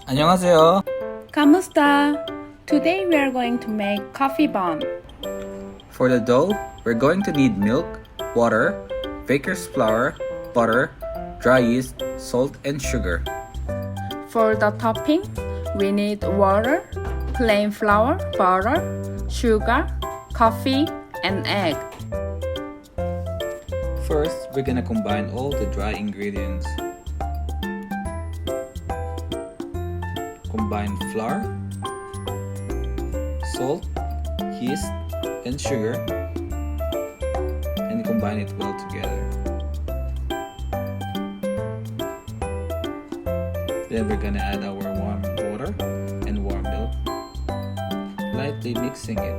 안녕하세요. Kamusta? Today we are going to make coffee bun. For the dough, we're going to need milk, water, baker's flour, butter, dry yeast, salt, and sugar. For the topping, we need water, plain flour, butter, sugar, coffee, and egg. First, we're gonna combine all the dry ingredients. Combine flour, salt, yeast, and sugar, and combine it well together. Then we're gonna add our warm water and warm milk, lightly mixing it.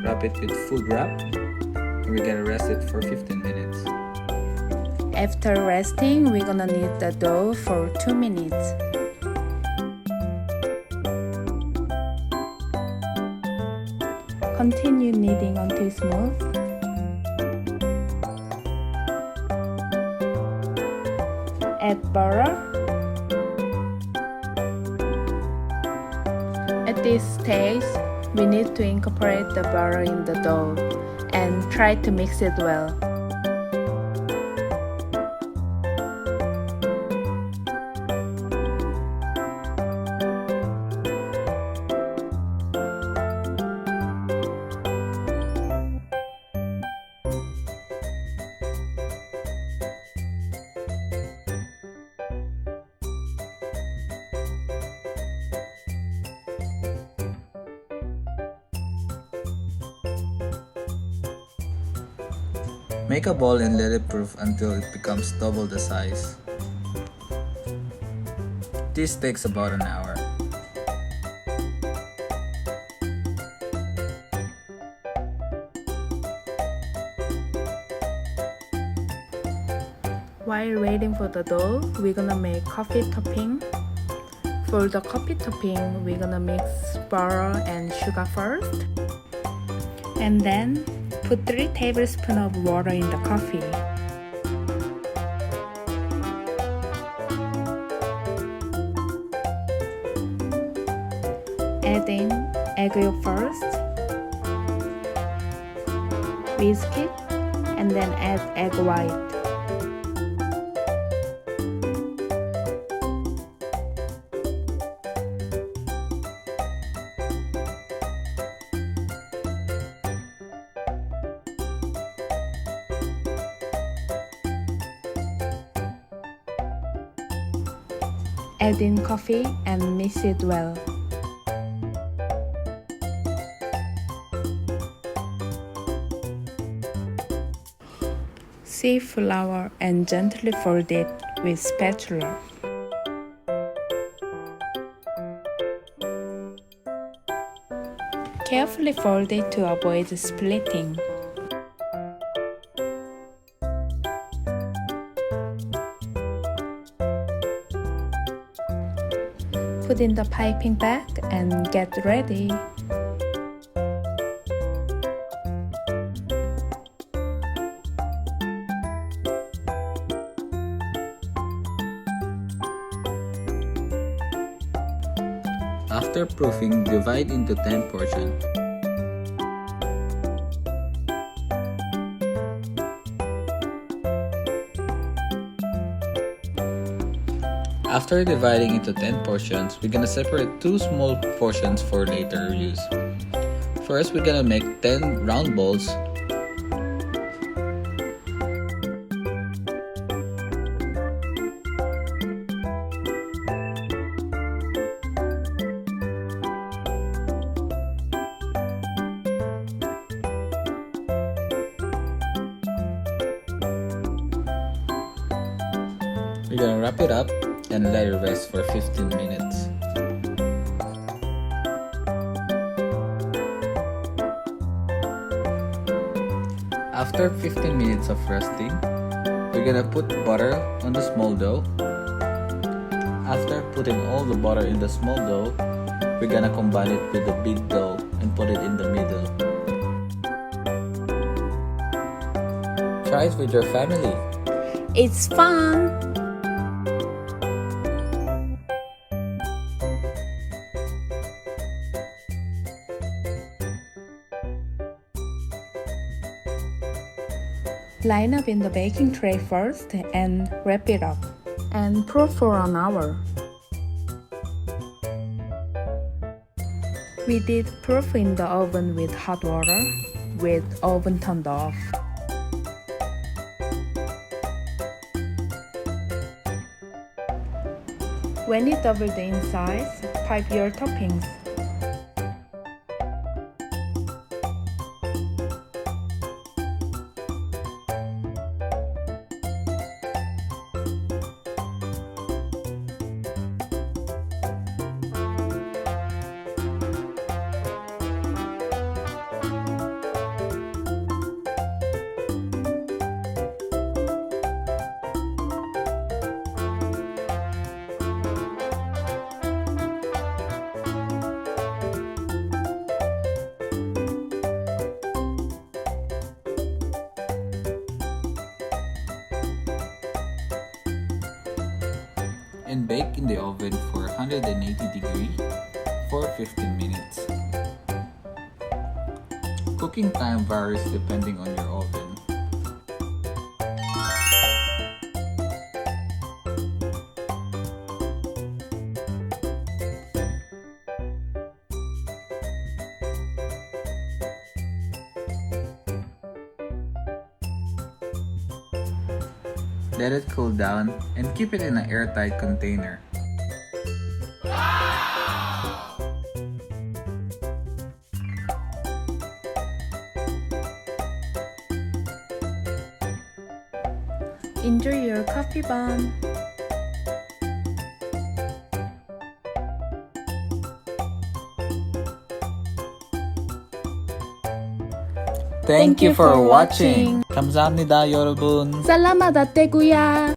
Wrap it with food wrap and we're gonna rest it for 15 minutes. After resting, we're gonna knead the dough for 2 minutes. Continue kneading until smooth. Add butter. At this stage, we need to incorporate the butter in the dough and try to mix it well. Make a ball and let it proof until it becomes double the size. This takes about an hour. While waiting for the dough, we're gonna make coffee topping. For the coffee topping, we're gonna mix butter and sugar first. And then put 3 tablespoons of water in the coffee. Add in egg yolk first. Whisk it and then add egg white. Add in coffee and mix it well. Sieve flour and gently fold it with spatula. Carefully fold it to avoid splitting. Put in the piping bag and get ready. After proofing, divide into 10 portions. After dividing into 10 portions, we're gonna separate 2 small portions for later use. First, we're gonna make 10 round balls. We're gonna wrap it up and let it rest for 15 minutes. After 15 minutes of resting, we're gonna put butter on the small dough. After putting all the butter in the small dough, we're gonna combine it with the big dough. and put it in the middle. Try it with your family. It's fun! Line up in the baking tray first and wrap it up. And proof for an hour. We did proof in the oven with hot water, with oven turned off. When it doubled in size, pipe your toppings. And bake in the oven for 180 degrees for 15 minutes. Cooking time varies depending on your oven. Let it cool down and keep it in an airtight container. Enjoy your coffee bun! Thank you for watching. 감사합니다, 여러분. 살라마다 떼구야!